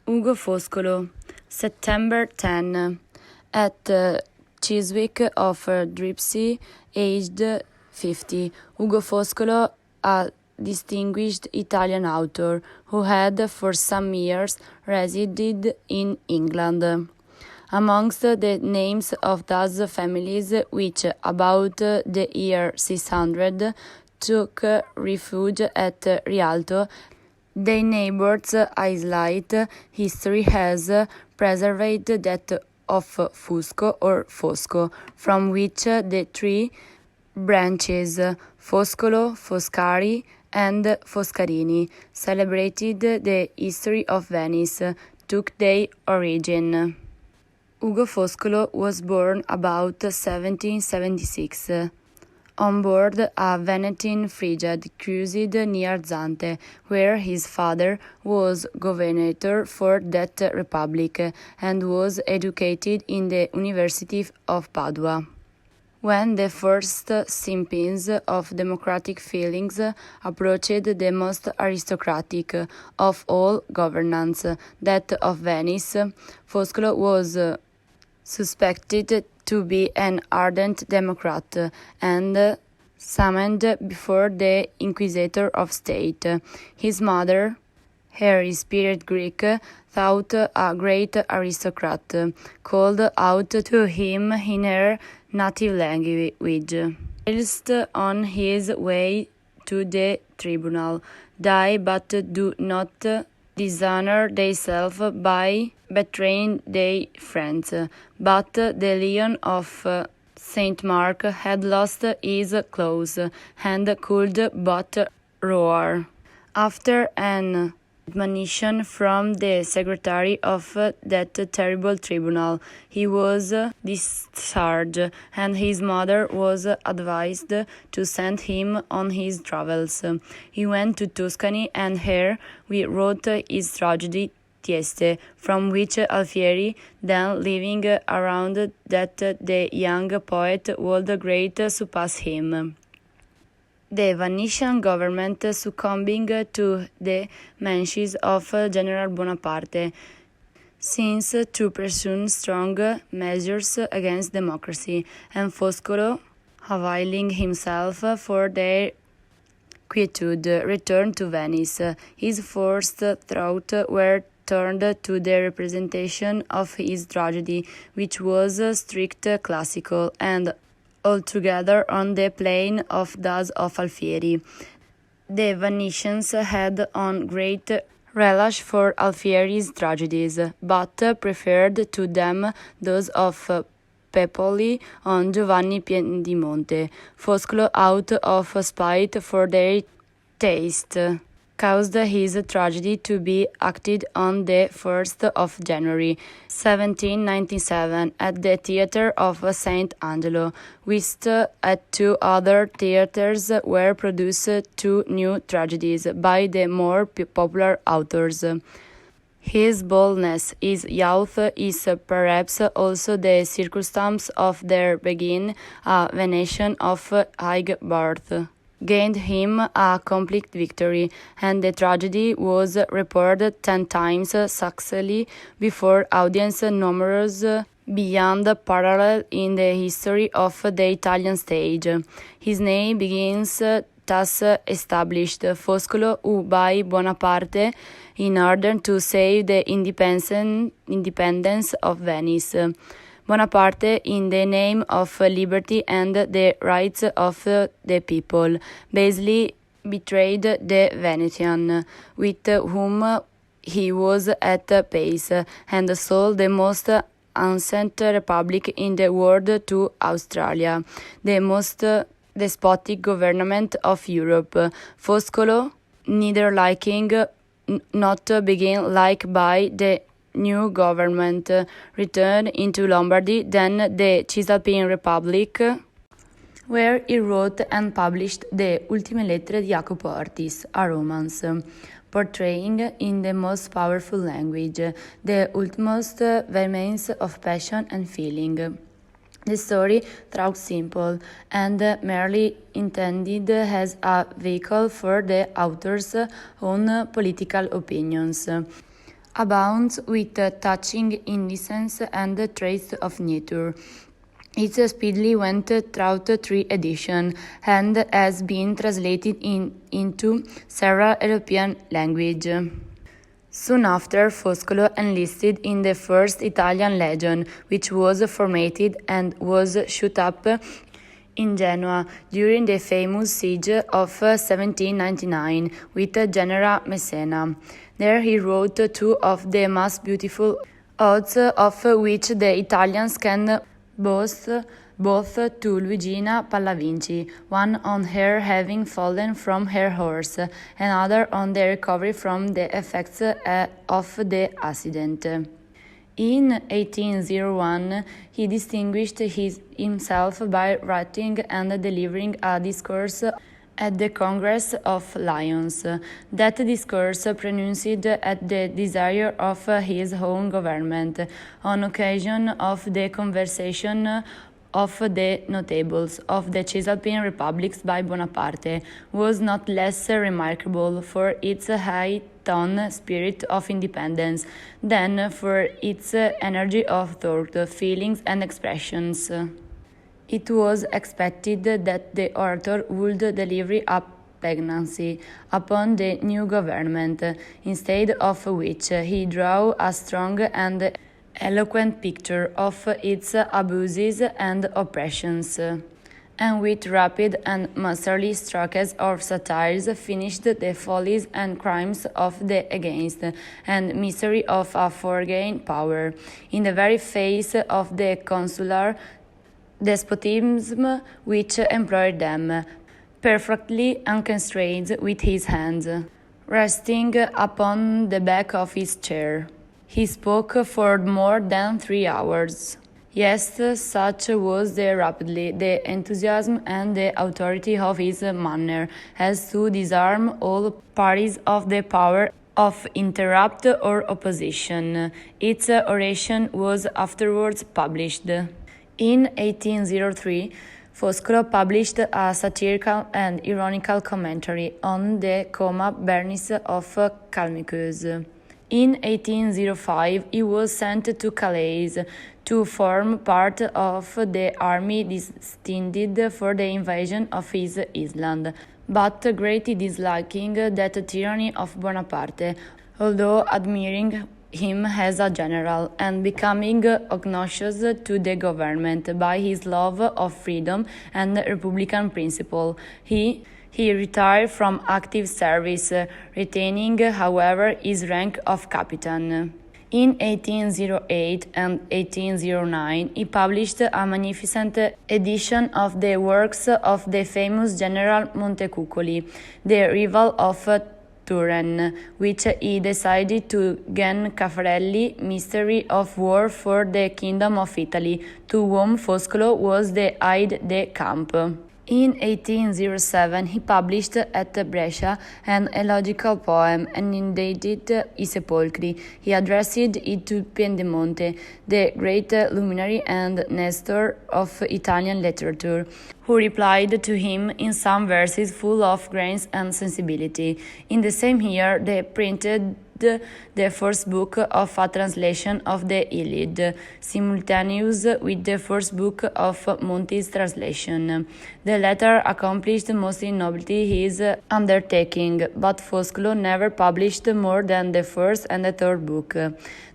Ugo Foscolo, September 10, at Chiswick of Dripsey, aged 50. Ugo Foscolo, a distinguished Italian author who had for some years resided in England. Amongst the names of those families which, about the year 600, took refuge at Rialto, their neighbours isolate history has preserved that of Fusco or Fosco, from which the three branches, Foscolo, Foscari, and Foscarini, celebrated the history of Venice, took their origin. Ugo Foscolo was born about 1776. On board a Venetian frigate cruised near Zante, where his father was governor for that republic and was educated in the University of Padua. When the first symptoms of democratic feelings approached the most aristocratic of all governments, that of Venice, Foscolo was suspected to be an ardent Democrat and summoned before the Inquisitor of State. His mother, her spirit Greek, thought a great aristocrat, called out to him in her native language. Whilst on his way to the tribunal, die but do not dishonor themselves by betraying their friends. But the Lion of St. Mark had lost his claws and could but roar. After an admonition from the secretary of that terrible tribunal, he was discharged, and his mother was advised to send him on his travels. He went to Tuscany, and here he wrote his tragedy Tieste, from which Alfieri, then living around that the young poet would greatly surpass him. The Venetian government, succumbing to the menaces of General Bonaparte, seems to pursue strong measures against democracy, and Foscolo, availing himself for their quietude, returned to Venice. His first thoughts were turned to the representation of his tragedy, which was strict classical and altogether on the plane of those of Alfieri. The Venetians had on great relish for Alfieri's tragedies, but preferred to them those of Pepoli on Giovanni Piedimonte. Foscolo, out of spite for their taste, caused his tragedy to be acted on the 1st of January, 1797, at the Theatre of St. Angelo, whilst at two other theatres were produced two new tragedies by the more popular authors. His boldness, his youth, is perhaps also the circumstance of their being a Venetian of high birth, gained him a complete victory, and the tragedy was reported 10 times successfully before audience numerous beyond parallel in the history of the Italian stage. His name begins thus established, Foscolo, who by Bonaparte, in order to save the independence of Venice. Bonaparte, in the name of liberty and the rights of the people, basely betrayed the Venetian, with whom he was at peace, and sold the most ancient republic in the world to Australia, the most despotic government of Europe. Foscolo, neither liking not being liked by the new government, returned into Lombardy, then the Cisalpine Republic, where he wrote and published the Ultime Lettere di Jacopo Ortis, a romance, portraying in the most powerful language the utmost vehemence of passion and feeling. The story, though simple and merely intended as a vehicle for the author's own political opinions, abounds with touching innocence and traits of nature. It speedily went through 3 editions and has been translated into several European languages. Soon after, Foscolo enlisted in the 1st Italian Legion, which was formed and was shut up in Genoa during the famous siege of 1799 with General Messena. There he wrote 2 of the most beautiful odes of which the Italians can both to Luigina Pallavinci, one on her having fallen from her horse, another on the recovery from the effects of the accident. In 1801, he distinguished himself by writing and delivering a discourse at the Congress of Lyons. That discourse, pronounced at the desire of his own government, on occasion of the conversation of the notables of the Cisalpine republics by Bonaparte, was not less remarkable for its high-toned spirit of independence than for its energy of thought, feelings, and expressions. It was expected that the orator would deliver a pregnancy upon the new government, instead of which he drew a strong and eloquent picture of its abuses and oppressions, and with rapid and masterly strokes of satires finished the follies and crimes of the against and misery of a foreign power, in the very face of the consular despotism which employed them, perfectly unconstrained with his hands, resting upon the back of his chair. He spoke for more than 3 hours. Yes, such was the rapidity, the enthusiasm, and the authority of his manner as to disarm all parties of the power of interrupt or opposition. Its oration was afterwards published. In 1803, Foscolo published a satirical and ironical commentary on the Coma Bernis of Calmicus. In 1805, he was sent to Calais to form part of the army destined for the invasion of his island, but greatly disliking that tyranny of Bonaparte, although admiring him as a general and becoming obnoxious to the government by his love of freedom and republican principle. He retired from active service, retaining, however, his rank of captain. In 1808 and 1809, he published a magnificent edition of the works of the famous General Montecuccoli, the rival of Turenne, which he decided to gain Caffarelli, Mystery of War for the Kingdom of Italy, to whom Foscolo was the aide de camp. In 1807, he published at Brescia an elegiacal poem entitled I Sepolcri. He addressed it to Piedemonte, the great luminary and Nestor of Italian literature, who replied to him in some verses full of grace and sensibility. In the same year, they printed the first book of a translation of the Iliad, simultaneous with the first book of Monti's translation. The latter accomplished most nobly his undertaking, but Foscolo never published more than the first and the third book.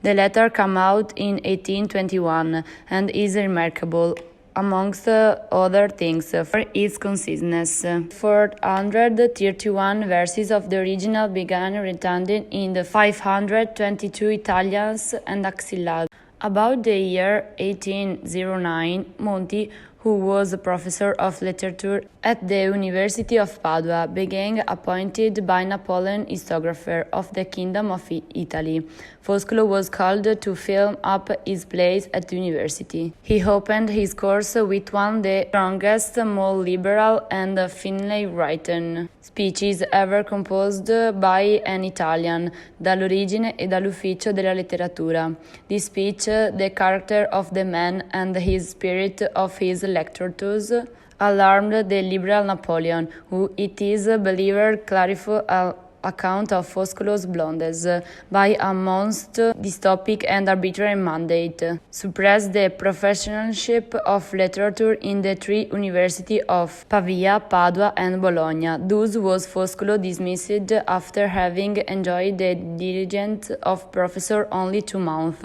The latter came out in 1821 and is remarkable, amongst other things, for its conciseness. 431 verses of the original began retained in the 522 Italians and axillabs. About the year 1809, Monti, who was a professor of literature at the University of Padua, being appointed by Napoleon historiographer of the Kingdom of Italy. Foscolo was called to fill up his place at the university. He opened his course with one of the strongest, more liberal, and finely written speeches ever composed by an Italian, dall'origine e dall'ufficio della letteratura. This speech, the character of the man and his spirit of his lectors, alarmed the liberal Napoleon, who it is believed clarified account of Foscolo's blondes by a most dystopic and arbitrary mandate, suppress the professorship of literature in the three universities of Pavia, Padua, and Bologna. Thus was Foscolo dismissed after having enjoyed the diligence of professor only 2 months.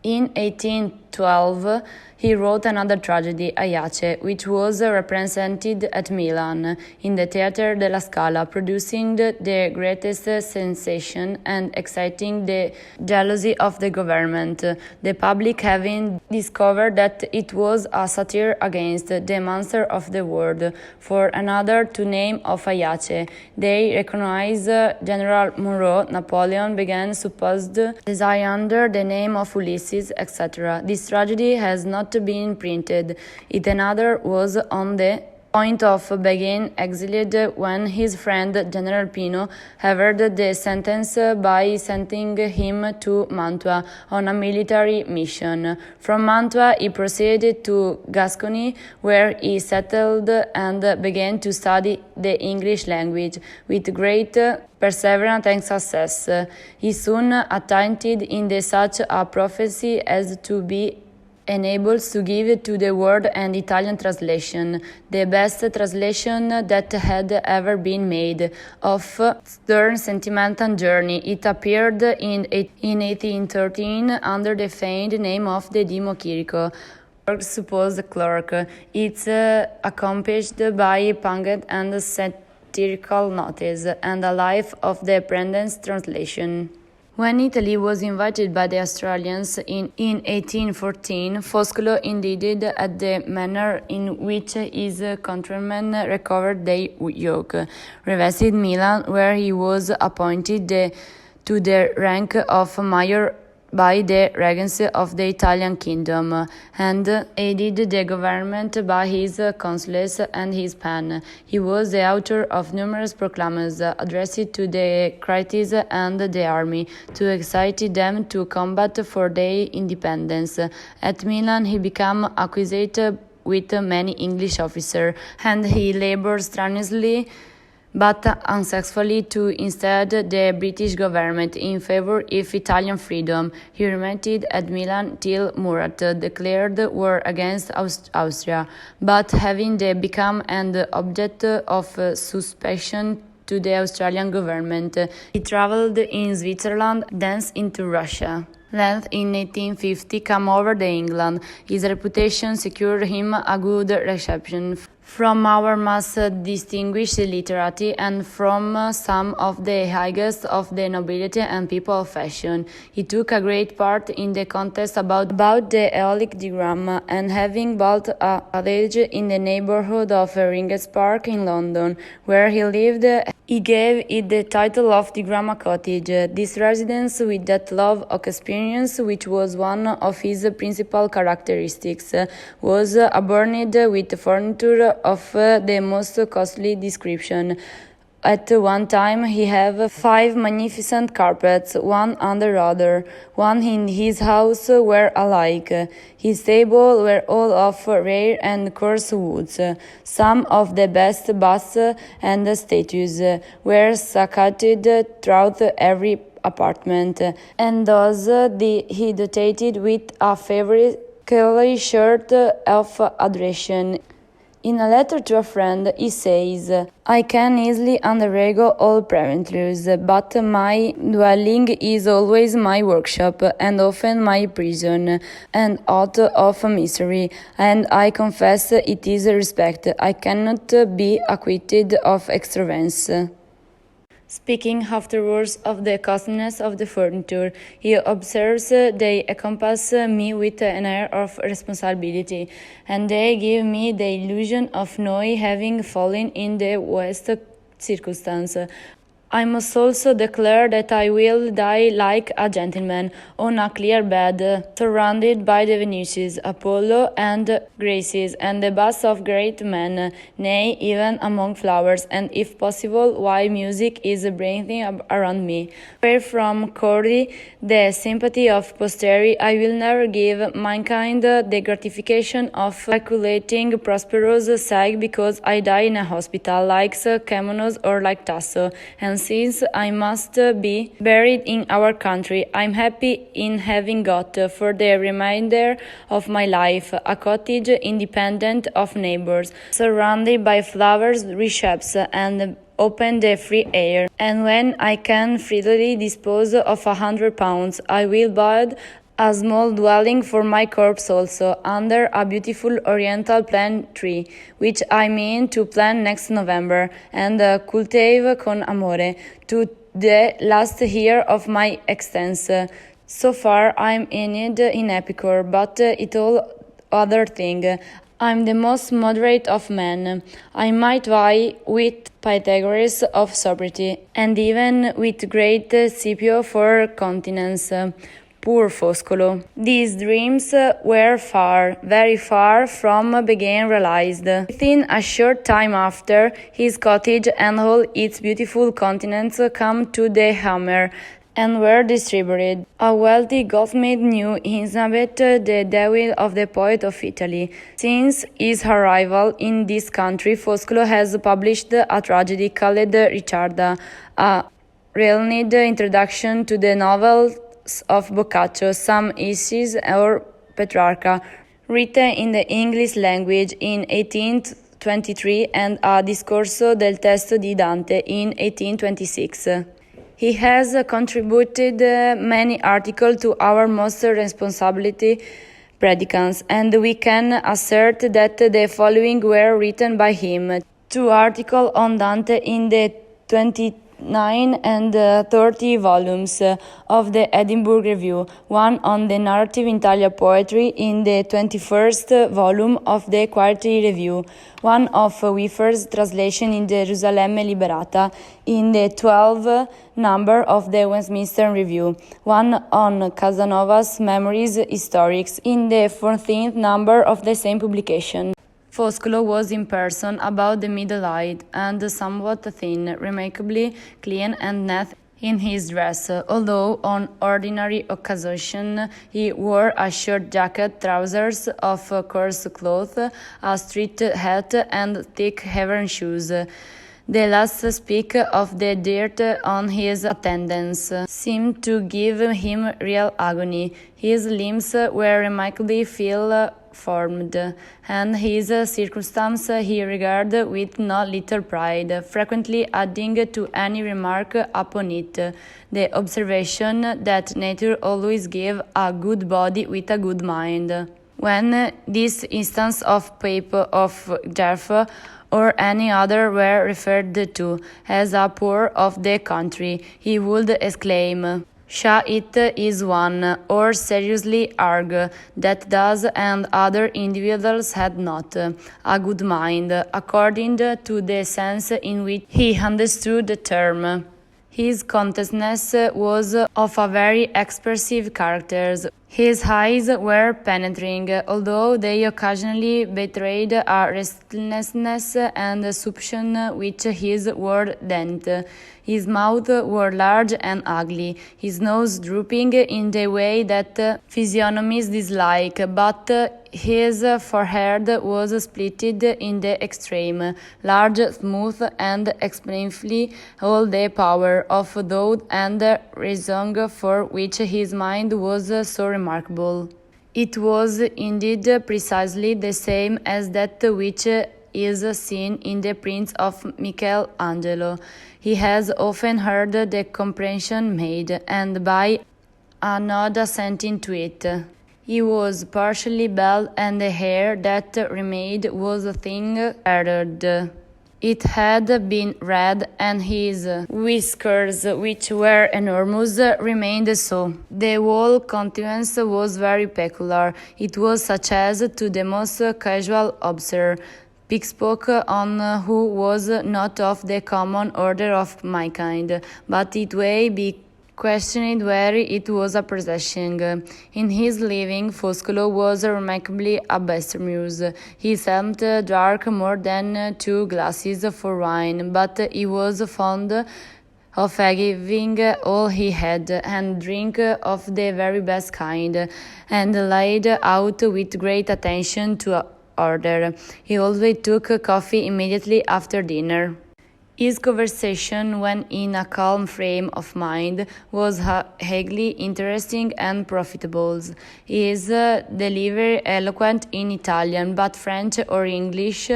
In 1812, he wrote another tragedy, Aiace, which was represented at Milan in the Theatre della Scala, producing the greatest sensation and exciting the jealousy of the government, the public having discovered that it was a satire against the monster of the world. For another to name of Aiace, they recognized General Moreau. Napoleon began supposed desire under the name of Ulysses, etc. This tragedy has not been printed. It another was on the point of being exiled when his friend General Pino heard the sentence by sending him to Mantua on a military mission. From Mantua he proceeded to Gascony, where he settled and began to study the English language with great perseverance and success. He soon attained in such a prophecy as to be enabled to give to the world an Italian translation, the best translation that had ever been made, of Stern's sentimental journey. It appeared in 1813 under the feigned name of the Dimo Chirico, supposed clerk. It's accompanied by pungent and satirical notice, and a life of the apprentice translation. When Italy was invited by the Australians in 1814, Foscolo indicated at the manner in which his countrymen recovered their yoke, revisited Milan, where he was appointed to the rank of mayor by the regency of the Italian kingdom, and aided the government by his counsels and his pen. He was the author of numerous proclamations addressed to the critics and the army, to excite them to combat for their independence. At Milan he became acquainted with many English officers, and he labored strenuously but unsuccessfully to instead the British government in favor of Italian freedom. He remained at Milan till Murat declared war against Austria, but having become an object of suspicion to the Australian government, he travelled in Switzerland, thence into Russia. Length in 1850 came over to England. His reputation secured him a good reception from our most distinguished literati and from some of the highest of the nobility and people of fashion. He took a great part in the contest about the Aeolic digram, and having bought a cottage in the neighbourhood of Regent's Park in London, where he lived, he gave it the title of Digrama Cottage. This residence, with that love of experience which was one of his principal characteristics, was adorned with furniture of the most costly description. At one time he had 5 magnificent carpets, one under other. One in his house were alike. His tables were all of rare and coarse woods. Some of the best busts and statues were scattered throughout every apartment, and thus he dotated with a favorite shirt of adoration. In a letter to a friend, he says, "I can easily undergo all preventures, but my dwelling is always my workshop, and often my prison, and out of misery, and I confess it is respect. I cannot be acquitted of extravagance." Speaking afterwards of the costliness of the furniture, he observes they encompass me with an air of responsibility, and they give me the illusion of not having fallen in the worst circumstance. I must also declare that I will die like a gentleman, on a clear bed, surrounded by the Venuses, Apollo, and Graces, and the busts of great men, nay, even among flowers, and if possible, while music is breathing around me. Where from courtesy, the sympathy of posterity, I will never give mankind the gratification of calculating prosperous sake because I die in a hospital, like Camonos or like Tasso, and since I must be buried in our country, I'm happy in having got, for the remainder of my life, a cottage independent of neighbors, surrounded by flowers, rich shops, and open the free air. And when I can freely dispose of £100, I will build a small dwelling for my corpse also, under a beautiful oriental plane tree, which I mean to plant next November, and cultivate con amore to the last year of my existence. So far I'm in it in epicure, but it all other thing. I'm the most moderate of men. I might vie with Pythagoras of sobriety, and even with great Scipio for continence. Poor Foscolo. These dreams were far, very far from being realized. Within a short time after, his cottage and all its beautiful contents come to the hammer and were distributed. A wealthy goldsmith knew Elizabeth, the devil of the poet of Italy. Since his arrival in this country, Foscolo has published a tragedy called Ricciarda, a renowned introduction to the novels of Boccaccio, some essays or Petrarca, written in the English language in 1823, and a Discorso del testo di Dante in 1826. He has contributed many articles to our most responsibility predicants, and we can assert that the following were written by him: 2 articles on Dante in the 29 and 30 volumes of the Edinburgh Review, 1 on the narrative in Italian poetry in the 21st volume of the Quarterly Review, 1 of Wiffer's translation in the Gerusalemme Liberata in the 12th number of the Westminster Review, 1 on Casanova's Memories Historiques in the 14th number of the same publication. Foscolo was in person about the middle height and somewhat thin, remarkably clean and neat in his dress, although on ordinary occasion he wore a short jacket, trousers of coarse cloth, a straight hat, and thick heavy shoes. The last speak of the dirt on his attendants seemed to give him real agony. His limbs were remarkably formed, and his circumstance he regarded with no little pride, frequently adding to any remark upon it the observation that nature always gave a good body with a good mind. When this instance of Pape of Jeff or any other were referred to as a poor of the country, he would exclaim, "Sha, it is one, or seriously argue, that does, and other individuals had not, a good mind, according to the sense in which he understood the term." His consciousness was of a very expressive character. His eyes were penetrating, although they occasionally betrayed a restlessness and suspicion which his word dent. His mouth was large and ugly, his nose drooping in the way that physiognomies dislike, but his forehead was splitted in the extreme, large, smooth, and expressively all the power of thought and reason for which his mind was so remarkable. It was indeed precisely the same as that which is seen in the prints of Michelangelo. He has often heard the comparison made, and by a nod assenting to it. He was partially bald, and the hair that remained was a thing feathered. It had been red, and his whiskers, which were enormous, remained so. The whole countenance was very peculiar. It was such as, to the most casual observer, spoke on who was not of the common order of my kind, but it may be questioned whether it was a possession. In his living, Foscolo was remarkably abstemious. He seldom drank more than 2 glasses for wine, but he was fond of giving all he had, and drink of the very best kind, and laid out with great attention to order. He always took coffee immediately after dinner. His conversation, when in a calm frame of mind, was highly interesting and profitable. His delivery eloquent in Italian, but French or English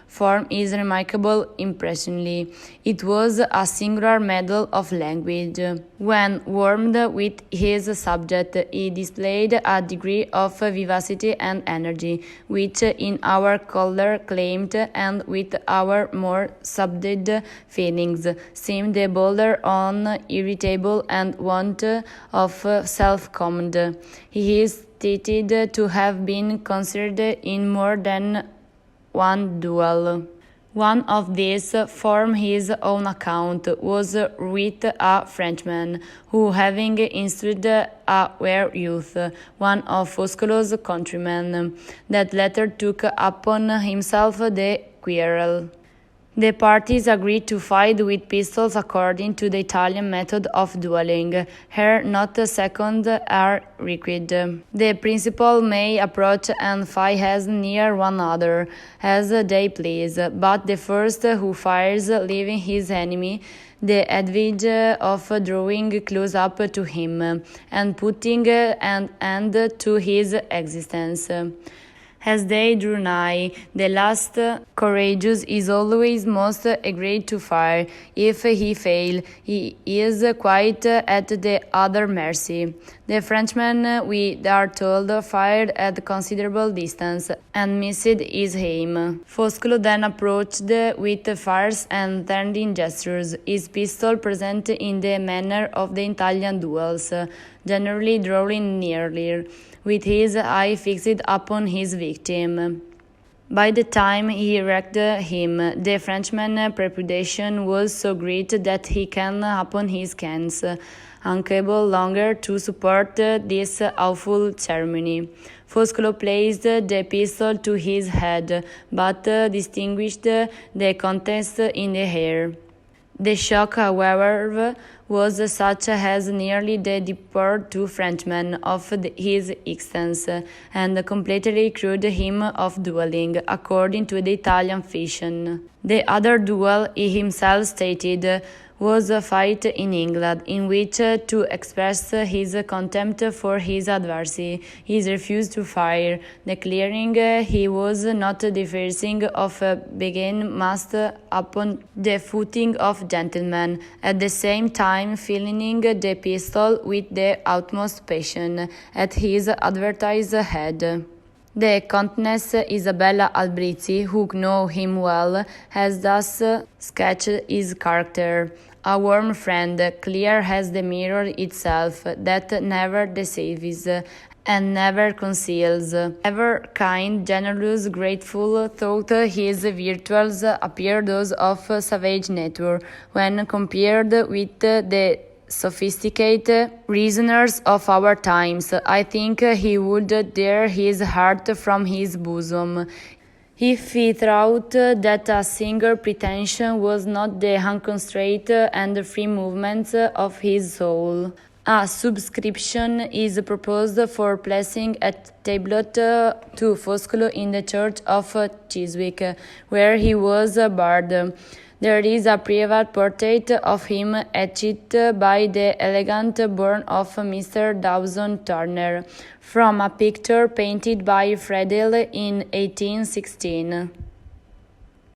form is remarkable impressively. It was a singular medal of language. When warmed with his subject, he displayed a degree of vivacity and energy, which in our colder claimed, and with our more subdued feelings, seemed bolder, irritable, and want of self-command. He is stated to have been considered in more than one duel. One of these, from his own account, was with a Frenchman, who, having instructed a were youth, one of Foscolo's countrymen, that latter took upon himself the quarrel. The parties agreed to fight with pistols according to the Italian method of dueling. Here, not a second are required. The principal may approach and fight as near one another as they please, but the first who fires, leaving his enemy the advantage of drawing close up to him and putting an end to his existence. As they drew nigh, the last courageous is always most eager to fire. If he fail, he is quite at the other mercy. The Frenchman, we are told, fired at considerable distance and missed his aim. Foscolo then approached with fierce and threatening gestures, his pistol present in the manner of the Italian duels, generally drawing nearer, with his eye fixed upon his victim. By the time he wrecked him, the Frenchman's trepidation was so great that he came upon his hands, unable longer to support this awful ceremony. Foscolo placed the pistol to his head, but distinguished the contents in the air. The shock, however, was such as nearly deprived two Frenchmen of his existence, and completely cured him of dueling, according to the Italian fashion. The other duel, he himself stated, was a fight in England, in which, to express his contempt for his adversary, he refused to fire, declaring he was not deserving of being masked upon the footing of gentlemen, at the same time filling the pistol with the utmost passion at his adversary's head. The Countess Isabella Albrizzi, who knew him well, has thus sketched his character. A warm friend, clear as the mirror itself, that never deceives and never conceals. Ever kind, generous, grateful, thought his virtues appear those of savage nature, when compared with the sophisticated reasoners of our times. I think he would tear his heart from his bosom if he thought that a single pretension was not the unconstrained and free movement of his soul. A subscription is proposed for placing a tablet to Foscolo in the church of Chiswick, where he was buried. There is a private portrait of him etched by the elegant burn of Mr. Dawson Turner, from a picture painted by Friedel in 1816.